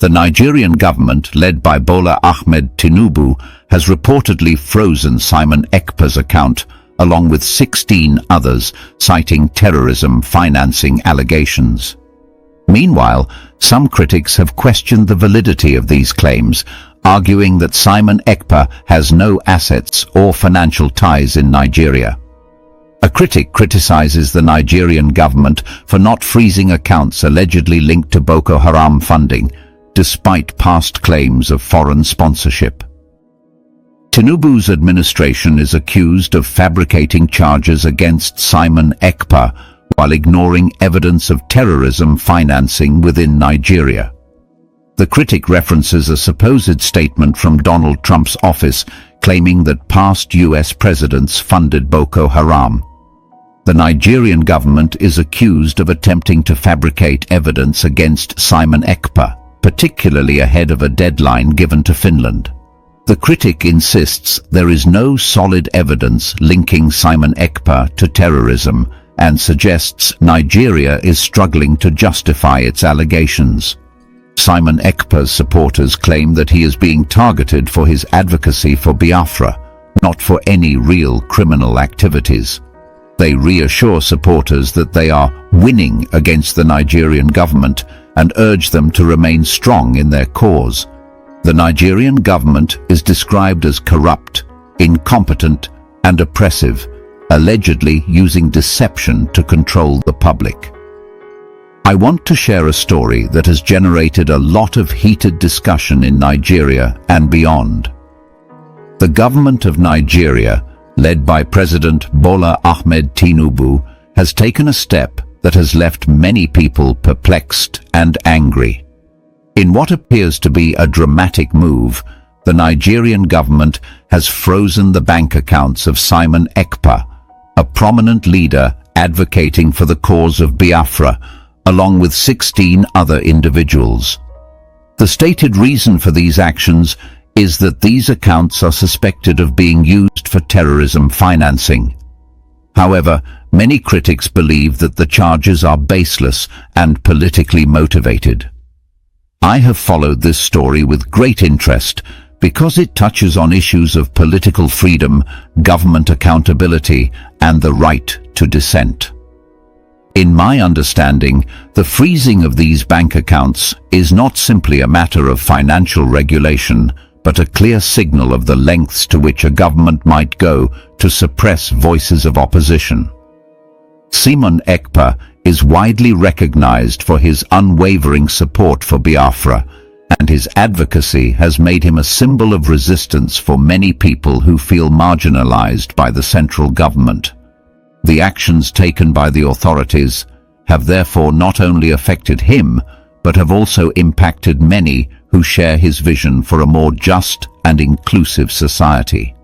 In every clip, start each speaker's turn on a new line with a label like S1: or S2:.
S1: The Nigerian government, led by Bola Ahmed Tinubu, has reportedly frozen Simon Ekpa's account, along with 16 others, citing terrorism financing allegations. Meanwhile, some critics have questioned the validity of these claims, arguing that Simon Ekpa has no assets or financial ties in Nigeria. A critic criticizes the Nigerian government for not freezing accounts allegedly linked to Boko Haram funding, despite past claims of foreign sponsorship. Tinubu's administration is accused of fabricating charges against Simon Ekpa while ignoring evidence of terrorism financing within Nigeria. The critic references a supposed statement from Donald Trump's office claiming that past US presidents funded Boko Haram. The Nigerian government is accused of attempting to fabricate evidence against Simon Ekpa, particularly ahead of a deadline given to Finland. The critic insists there is no solid evidence linking Simon Ekpa to terrorism and suggests Nigeria is struggling to justify its allegations. Simon Ekpa's supporters claim that he is being targeted for his advocacy for Biafra, not for any real criminal activities. They reassure supporters that they are winning against the Nigerian government and urge them to remain strong in their cause. The Nigerian government is described as corrupt, incompetent, and oppressive, allegedly using deception to control the public. I want to share a story that has generated a lot of heated discussion in Nigeria and beyond. The government of Nigeria, led by President Bola Ahmed Tinubu, has taken a step that has left many people perplexed and angry. In what appears to be a dramatic move, the Nigerian government has frozen the bank accounts of Simon Ekpa, a prominent leader advocating for the cause of Biafra, along with 16 other individuals. The stated reason for these actions is that these accounts are suspected of being used for terrorism financing. However, many critics believe that the charges are baseless and politically motivated. I have followed this story with great interest because it touches on issues of political freedom, government accountability, and the right to dissent. In my understanding, the freezing of these bank accounts is not simply a matter of financial regulation, but a clear signal of the lengths to which a government might go to suppress voices of opposition. Simon Ekpa is widely recognized for his unwavering support for Biafra, and his advocacy has made him a symbol of resistance for many people who feel marginalized by the central government. The actions taken by the authorities have therefore not only affected him, but have also impacted many who share his vision for a more just and inclusive society.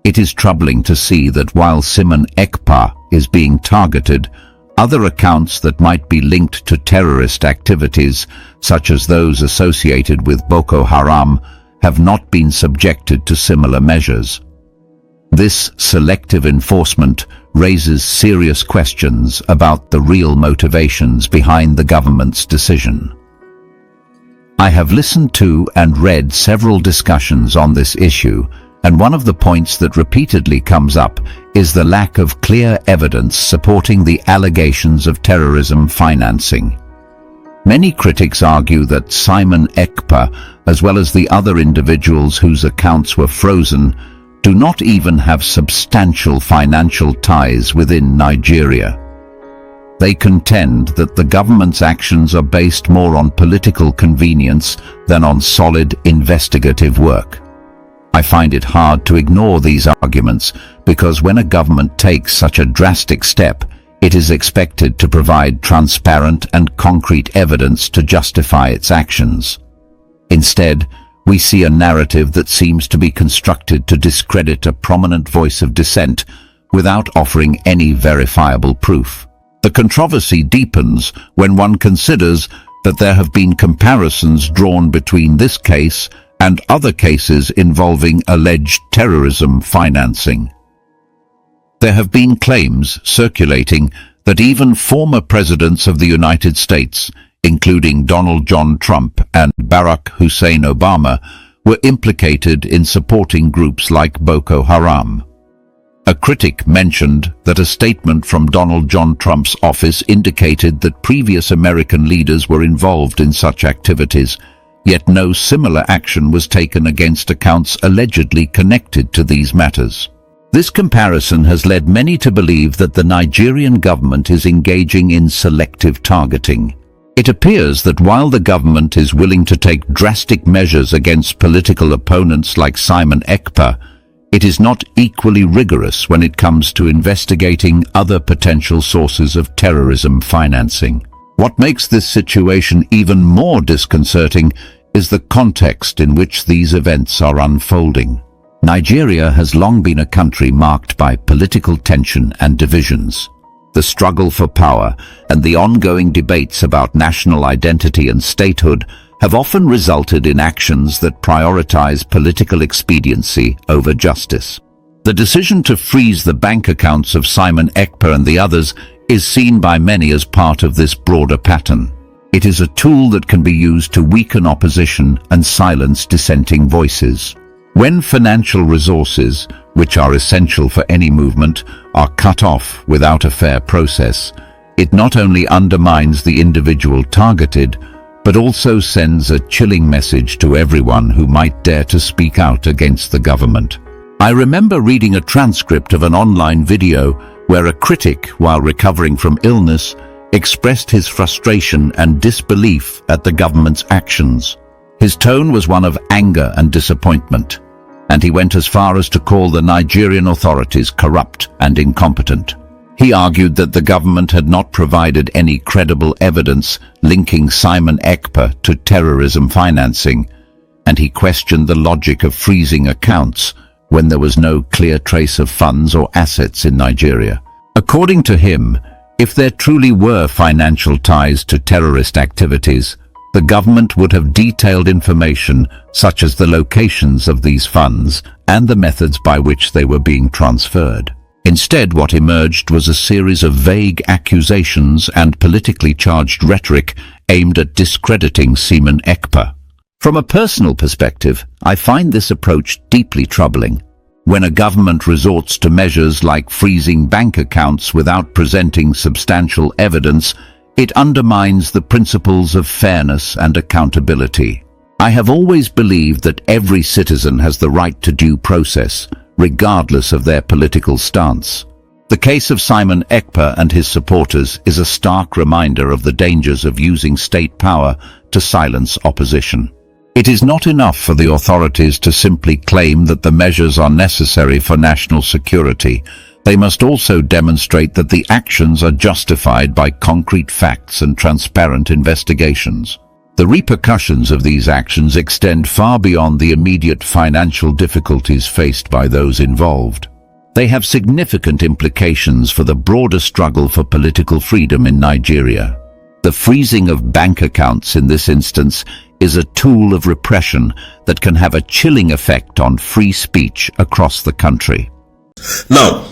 S1: It is troubling to see that while Simon Ekpa is being targeted, other accounts that might be linked to terrorist activities, such as those associated with Boko Haram, have not been subjected to similar measures. This selective enforcement raises serious questions about the real motivations behind the government's decision. I have listened to and read several discussions on this issue, and one of the points that repeatedly comes up is the lack of clear evidence supporting the allegations of terrorism financing. Many critics argue that Simon Ekpa, as well as the other individuals whose accounts were frozen, do not even have substantial financial ties within Nigeria. They contend that the government's actions are based more on political convenience than on solid investigative work. I find it hard to ignore these arguments because when a government takes such a drastic step, it is expected to provide transparent and concrete evidence to justify its actions. Instead, we see a narrative that seems to be constructed to discredit a prominent voice of dissent without offering any verifiable proof. The controversy deepens when one considers that there have been comparisons drawn between this case and other cases involving alleged terrorism financing. There have been claims circulating that even former presidents of the United States, including Donald John Trump and Barack Hussein Obama, were implicated in supporting groups like Boko Haram. A critic mentioned that a statement from Donald John Trump's office indicated that previous American leaders were involved in such activities, yet no similar action was taken against accounts allegedly connected to these matters. This comparison has led many to believe that the Nigerian government is engaging in selective targeting. It appears that while the government is willing to take drastic measures against political opponents like Simon Ekpa, it is not equally rigorous when it comes to investigating other potential sources of terrorism financing. What makes this situation even more disconcerting is the context in which these events are unfolding. Nigeria has long been a country marked by political tension and divisions. The struggle for power and the ongoing debates about national identity and statehood have often resulted in actions that prioritize political expediency over justice. The decision to freeze the bank accounts of Simon Ekpa and the others is seen by many as part of this broader pattern. It is a tool that can be used to weaken opposition and silence dissenting voices. When financial resources, which are essential for any movement, are cut off without a fair process, it not only undermines the individual targeted, but also sends a chilling message to everyone who might dare to speak out against the government. I remember reading a transcript of an online video where a critic, while recovering from illness, expressed his frustration and disbelief at the government's actions. His tone was one of anger and disappointment, and he went as far as to call the Nigerian authorities corrupt and incompetent. He argued that the government had not provided any credible evidence linking Simon Ekpa to terrorism financing, and he questioned the logic of freezing accounts when there was no clear trace of funds or assets in Nigeria. According to him, if there truly were financial ties to terrorist activities, the government would have detailed information such as the locations of these funds and the methods by which they were being transferred. Instead, what emerged was a series of vague accusations and politically charged rhetoric aimed at discrediting Simon Ekpa. From a personal perspective, I find this approach deeply troubling. When a government resorts to measures like freezing bank accounts without presenting substantial evidence, it undermines the principles of fairness and accountability. I have always believed that every citizen has the right to due process, regardless of their political stance. The case of Simon Ekpa and his supporters is a stark reminder of the dangers of using state power to silence opposition. It is not enough for the authorities to simply claim that the measures are necessary for national security. They must also demonstrate that the actions are justified by concrete facts and transparent investigations. The repercussions of these actions extend far beyond the immediate financial difficulties faced by those involved. They have significant implications for the broader struggle for political freedom in Nigeria. The freezing of bank accounts in this instance is a tool of repression that can have a chilling effect on free speech across the country.
S2: Now,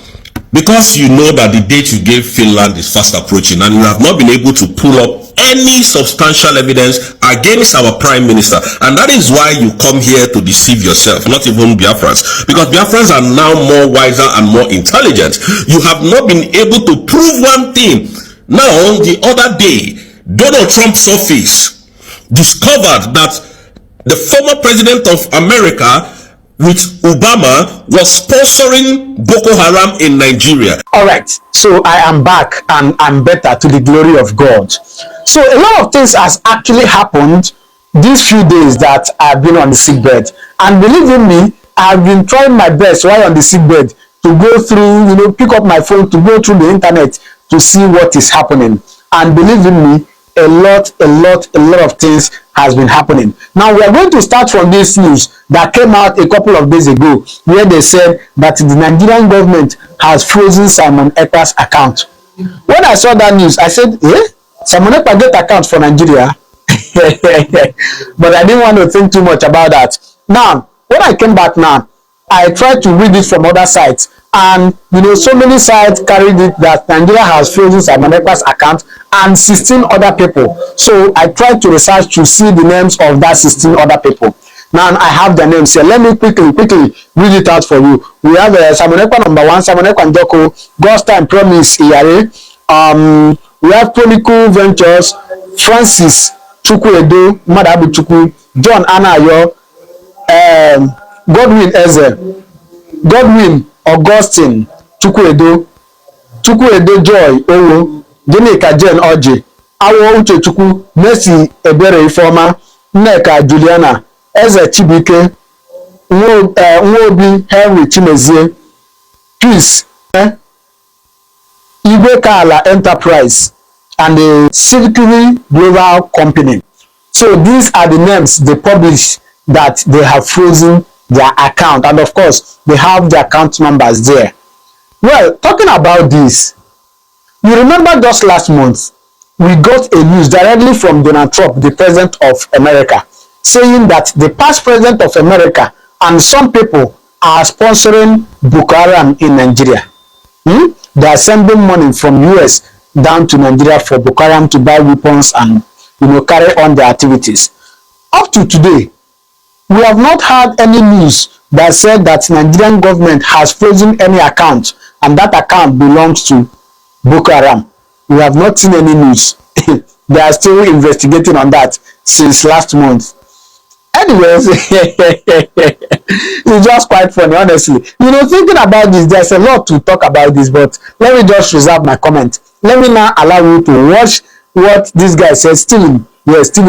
S2: because you know that the date you gave Finland is fast approaching and you have not been able to pull up any substantial evidence against our prime minister, and that is why you come here to deceive yourself, not even Biafrans, because Biafrans are now more wiser and more intelligent. You have not been able to prove one thing. Now, the other day, Donald Trump's office discovered that the former president of America with Obama was sponsoring Boko Haram in Nigeria.
S3: All right, so I am back and I'm better to the glory of God. So a lot of things has actually happened these few days that I've been on the sick bed, and believe in me, I've been trying my best while on the sick bed to go through, pick up my phone, to go through the internet to see what is happening. And believe in me, a lot of things has been happening. Now we are going to start from this news that came out a couple of days ago, where they said that the Nigerian government has frozen Simon Ekpa's account. When I saw that news, I said, Simon Ekpa get account for Nigeria? But I didn't want to think too much about that. Now, when I came back now, I tried to read it from other sites, And so many sites carried it that Nigeria has frozen Simon Ekpa's account and 16 other people. So I tried to research to see the names of that 16 other people. Now I have the names here. Let me quickly read it out for you. We have Simon Ekpa number 1, Simon Ekpa Njoko, God's Time Promise Iyare. We have Chronicle Ventures, Francis Chukwuedo, Madabu Chukwu, John Anayo, Godwin Eze, Godwin Augustine Chukwuedo, Joy Owo, Ginika Jane Oji, Awo Uche Chukwu, Mercy Ebere Ifeoma, Nneka Juliana, Eze Chibike, Nwobi Henry Chimezie, Peace, Igwe Kala Enterprise, and the Circular Global Company. So these are the names they publish that they have frozen their account, and of course they have the account numbers there. Well, talking about this, you remember just last month we got a news directly from Donald Trump, the president of America, saying that the past president of America and some people are sponsoring Boko Haram in Nigeria. They are sending money from US down to Nigeria for Boko Haram to buy weapons and carry on their activities. Up to today, we have not had any news that said that Nigerian government has frozen any account and that account belongs to Boko Haram. We have not seen any news. They are still investigating on that since last month. Anyways, it's just quite funny, honestly. Thinking about this, there's a lot to talk about this, but let me just reserve my comment. Let me now allow you to watch what this guy says. Stephen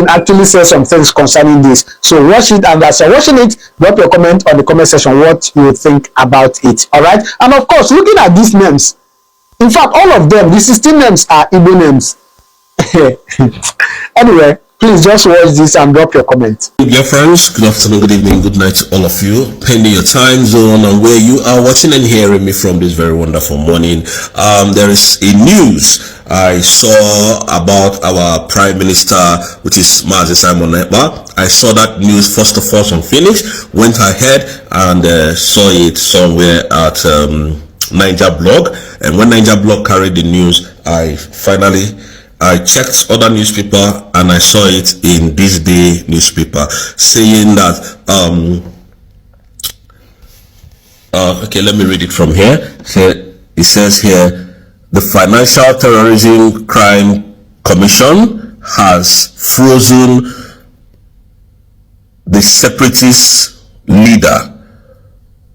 S3: actually says some things concerning this. So watch it, and as you're watching it, drop your comment on the comment section what you think about it. All right, and of course, looking at these names, in fact, all of them, the 16 names are Igbo names. Anyway, please just watch this and drop your comment.
S2: Dear friends, good afternoon, good evening, good night to all of you, pending your time zone and where you are watching and hearing me from this very wonderful morning. There is a news I saw about our Prime Minister, which is Mazi Simon Ekpa. I saw that news first of all on Phoenix, went ahead and saw it somewhere at Niger Blog, and when Niger Blog carried the news, I checked other newspaper and I saw it in This Day newspaper saying that okay, let me read it from here. So it says here, the Financial Terrorism Crime Commission has frozen the separatist leader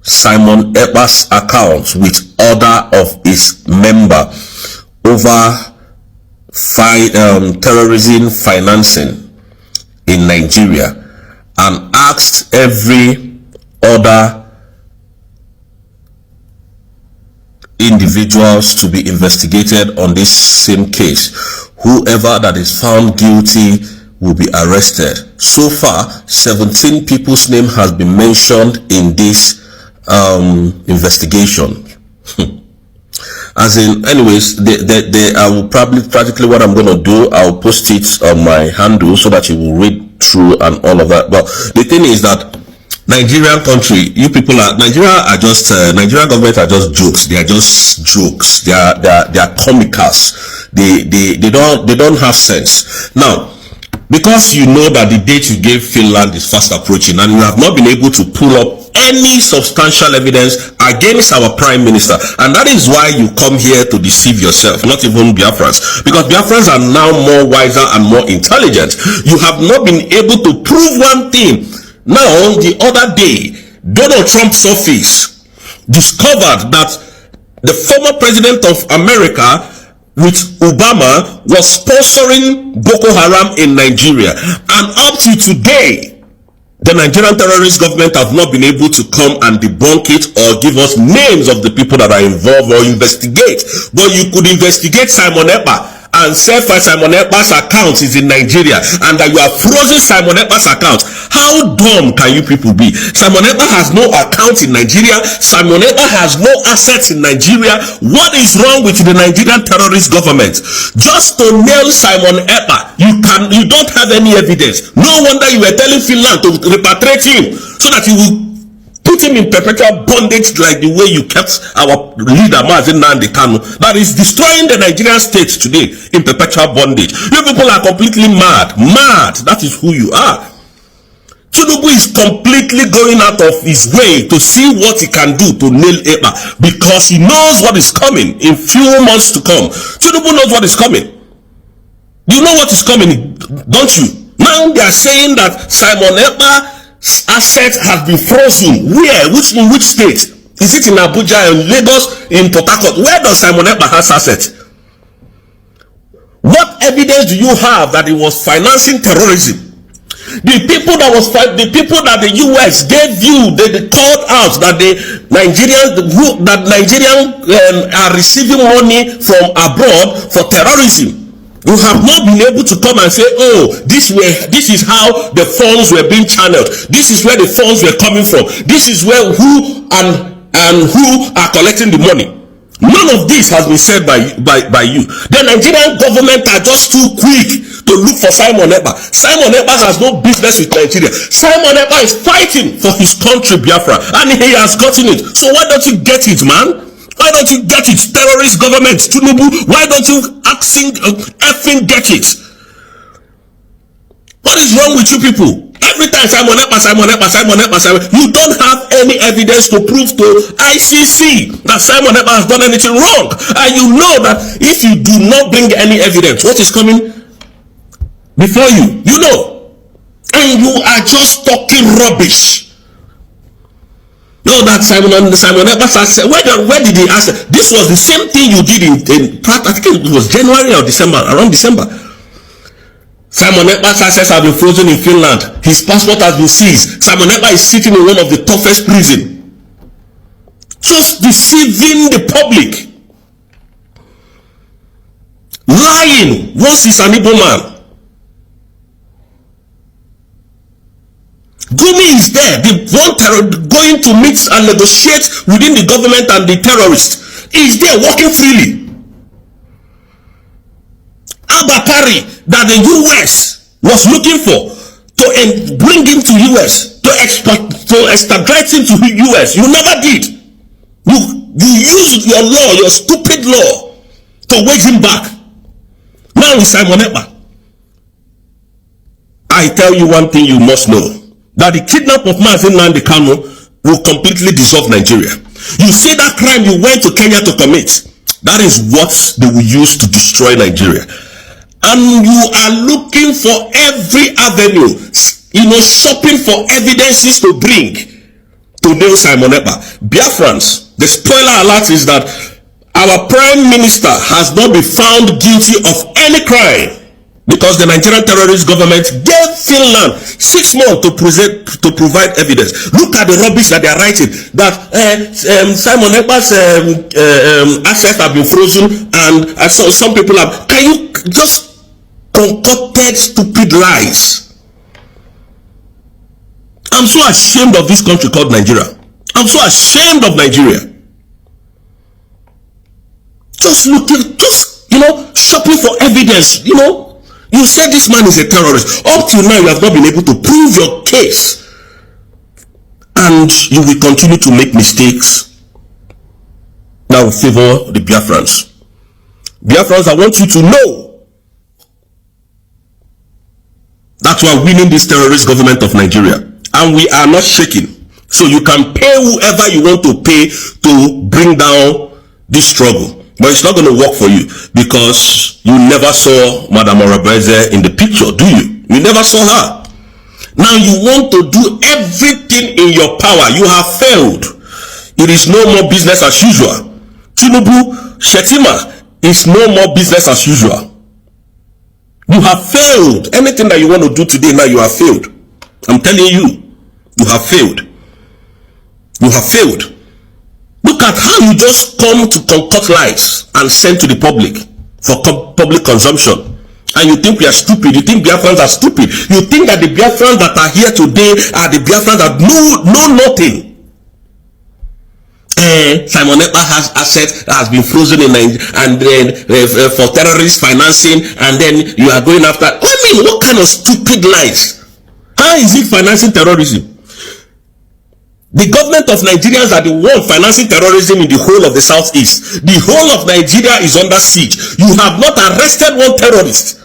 S2: Simon Ekpa's account with order of his member over terrorism financing in Nigeria, and asked every other individuals to be investigated on this same case. Whoever that is found guilty will be arrested. So far, 17 people's name has been mentioned in this investigation. As in, anyways, I will practically what I'm going to do, I'll post it on my handle so that you will read through and all of that. But the thing is that Nigerian country, Nigerian government are just jokes. They are just jokes. They are comicals. They don't have sense. Now, because you know that the date you gave Finland is fast approaching and you have not been able to pull up any substantial evidence against our prime minister, and that is why you come here to deceive yourself, not even Biafrans, because Biafrans are now more wiser and more intelligent. You have not been able to prove one thing. Now, the other day, Donald Trump's office discovered that the former president of America with Obama was sponsoring Boko Haram in Nigeria, and up to today the Nigerian terrorist government have not been able to come and debunk it or give us names of the people that are involved or investigate. But you could investigate Simon Ekpa and say Simon Ekpa's account is in Nigeria and that you have frozen Simon Ekpa's account. How dumb can you people be? Simon Ekpa has no account in Nigeria. Simon Ekpa has no assets in Nigeria. What is wrong with the Nigerian terrorist government? Just to nail Simon Ekpa, you don't have any evidence. No wonder you were telling Finland to repatriate him so that you will put kept him in perpetual bondage like the way you kept our leader Mazi Nnamdi Kanu, that is destroying the Nigerian state today in perpetual bondage. You people are completely mad. Mad. That is who you are. Tinubu is completely going out of his way to see what he can do to nail Ekpa, because he knows what is coming in few months to come. Tinubu knows what is coming. You know what is coming, don't you? Now they are saying that Simon Ekpa's asset has been frozen. Where? In which state? Is it in Abuja, in Lagos, in Port Harcourt? Where does Simon Ekpa has asset? What evidence do you have that he was financing terrorism? The people that the US gave you, they called out that the Nigerians are receiving money from abroad for terrorism. You have not been able to come and say, oh, this is how the funds were being channeled. This is where the funds were coming from. This is where who are collecting the money. None of this has been said by you. The Nigerian government are just too quick to look for Simon Ekpa. Simon Ekpa has no business with Nigeria. Simon Ekpa is fighting for his country, Biafra, and he has gotten it. So why don't you get it, man? Why don't you get it? Terrorist government, Tinubu, why don't you effing get it? What is wrong with you people? Every time Simon Ekpa, you don't have any evidence to prove to ICC that Simon Ekpa has done anything wrong. And you know that if you do not bring any evidence, what is coming before you? You know. And you are just talking rubbish. No, that Simon Ekpa said, where did he answer? This was the same thing you did in I think it was January or December, around December. Simon Ekpa's assets have been frozen in Finland. His passport has been seized. Simon Ekpa is sitting in one of the toughest prisons. Just deceiving the public. Lying. Once he's an Igbo man. Gumi is there, the one going to meet and negotiate within the government and the terrorists. He is there working freely. Abakari, that the US was looking for to bring him to US, to extradite him to US. You never did. You used your law, your stupid law, to wage him back. Now with Simon Ekpa. I tell you one thing you must know. That the kidnap of Mazi Nnamdi Kanu will completely dissolve Nigeria. You see that crime you went to Kenya to commit, that is what they will use to destroy Nigeria. And you are looking for every avenue, shopping for evidences to bring to nail Simon Ekpa. Biafrans, the spoiler alert is that our Prime Minister has not been found guilty of any crime. Because the Nigerian terrorist government gave Finland 6 months to provide evidence. Look at the rubbish that they are writing. That Simon Ekpa's assets have been frozen, and so some people have. Can you just concocted stupid lies? I'm so ashamed of this country called Nigeria. I'm so ashamed of Nigeria. Just looking, shopping for evidence, You said this man is a terrorist. Up till now, you have not been able to prove your case. And you will continue to make mistakes that will favor the Biafrans. Biafrans, I want you to know that we are winning this terrorist government of Nigeria. And we are not shaking. So you can pay whoever you want to pay to bring down this struggle. But it's not going to work for you because you never saw Madam Orabeze in the picture, do you? You never saw her. Now you want to do everything in your power. You have failed. It is no more business as usual. Tinubu, Shetima, is no more business as usual. You have failed. Anything that you want to do today, now you have failed. I'm telling you, you have failed. You have failed. Look at how you just come to concoct lies and send to the public for public consumption. And you think we are stupid. You think Biafrans are stupid. You think that the Biafrans that are here today are the Biafrans that know nothing. Simon Ekpa has assets that has been frozen in Nigeria, and then for terrorist financing, and then you are going after. I mean, what kind of stupid lies? How is it financing terrorism? The government of Nigerians are the one financing terrorism in the whole of the southeast. The whole of Nigeria is under siege. You have not arrested one terrorist.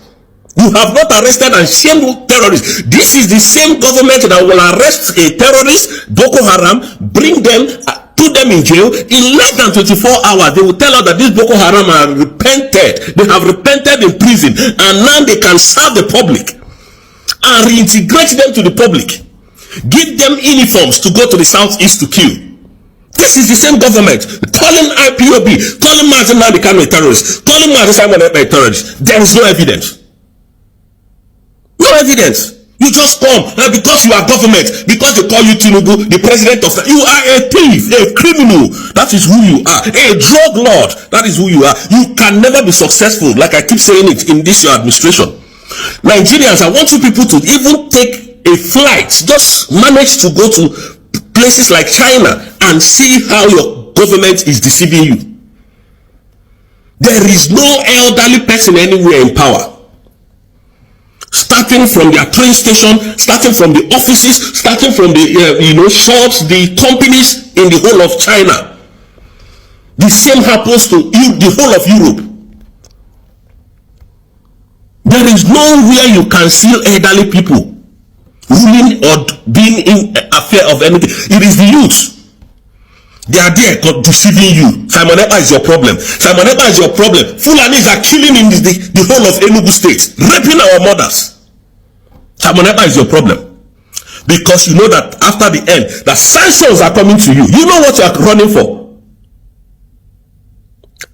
S2: You have not arrested and shamed terrorists. This is the same government that will arrest a terrorist, Boko Haram, bring them, put them in jail. In less than 24 hours, they will tell us that these Boko Haram are repented. They have repented in prison, and now they can serve the public and reintegrate them to the public. Give them uniforms to go to the southeast to kill. This is the same government calling ipob, calling Martin Nandekano a terrorist, calling Martin Simon Ekpa a terrorist. There is no evidence. No evidence. You just come, and because you are government, because they call you Tinubu, the president of you are a thief, a criminal. That is who you are. A drug lord. That is who you are. You can never be successful, like I keep saying it in this your administration. Nigerians, I want you people to even take a flight, just manage to go to places like China and see how your government is deceiving you. There is no elderly person anywhere in power. Starting from their train station, starting from the offices, starting from the shops, the companies in the whole of China. The same happens to the whole of Europe. There is nowhere you can see elderly people ruling or being in affair of anything. It is the youth. They are there deceiving you. Simon Ekpa is your problem. Simon Ekpa is your problem. Fulanis are killing in the whole of Enugu state, raping our mothers. Simon Ekpa is your problem. Because you know that after the end, the sanctions are coming to you. You know what you are running for.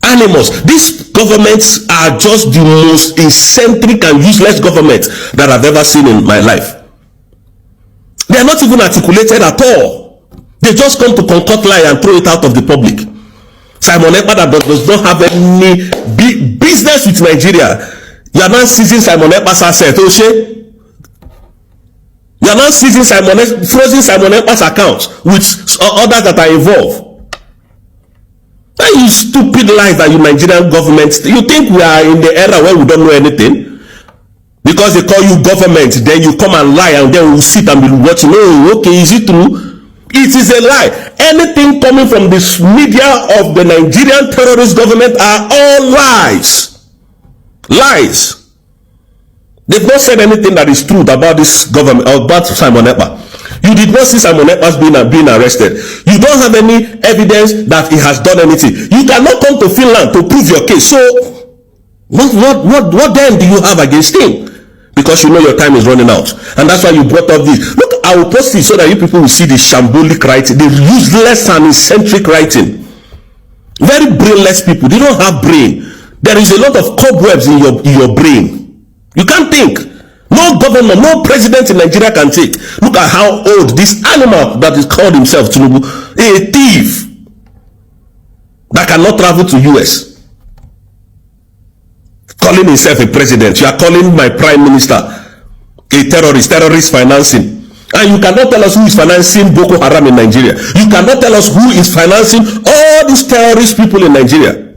S2: Animals. These governments are just the most eccentric and useless government that I've ever seen in my life. They are not even articulated at all. They just come to concoct lie and throw it out of the public. Simon Ekpa that does not have any business with Nigeria. You are not seizing Simon Ekpa's asset, Oshe. You are not seizing frozen Simon Ekpa's account with others that are involved. That you stupid lies that you Nigerian government. You think we are in the era where we don't know anything? Because they call you government, then you come and lie, and then we'll sit and be watching. Oh, okay, is it true? It is a lie. Anything coming from this media of the Nigerian terrorist government are all lies. Lies. They've not said anything that is true about this government or about Simon Ekpa. You did not see Simon Ekpa being arrested. You don't have any evidence that he has done anything. You cannot come to Finland to prove your case. So what then do you have against him? Because you know your time is running out, and that's why you brought up this. Look, I will post it so that you people will see the shambolic writing, the useless and eccentric writing. Very brainless people. They don't have brain. There is a lot of cobwebs in your brain. You can't think. No government, no president in Nigeria can think. Look at how old this animal that is called himself Tinubu, a thief that cannot travel to US. Calling himself a president. You are calling my prime minister a terrorist financing. And you cannot tell us who is financing Boko Haram in Nigeria. You cannot tell us who is financing all these terrorist people in Nigeria.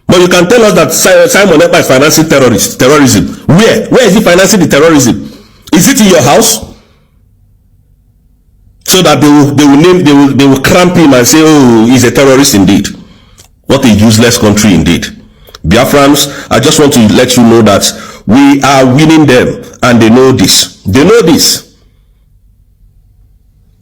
S2: But you can tell us that Simon Ekpa is financing terrorism. Where is he financing the terrorism? Is it in your house? So that they will cramp him and say, oh, he's a terrorist indeed. What a useless country indeed. Biafrans, I just want to let you know that we are winning them, and they know this. They know this.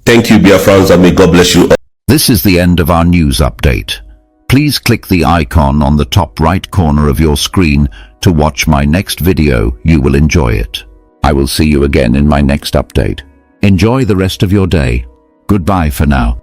S2: Thank you, Biafrans, and may God bless you all.
S1: This is the end of our news update. Please click the icon on the top right corner of your screen to watch my next video. You will enjoy it. I will see you again in my next update. Enjoy the rest of your day. Goodbye for now.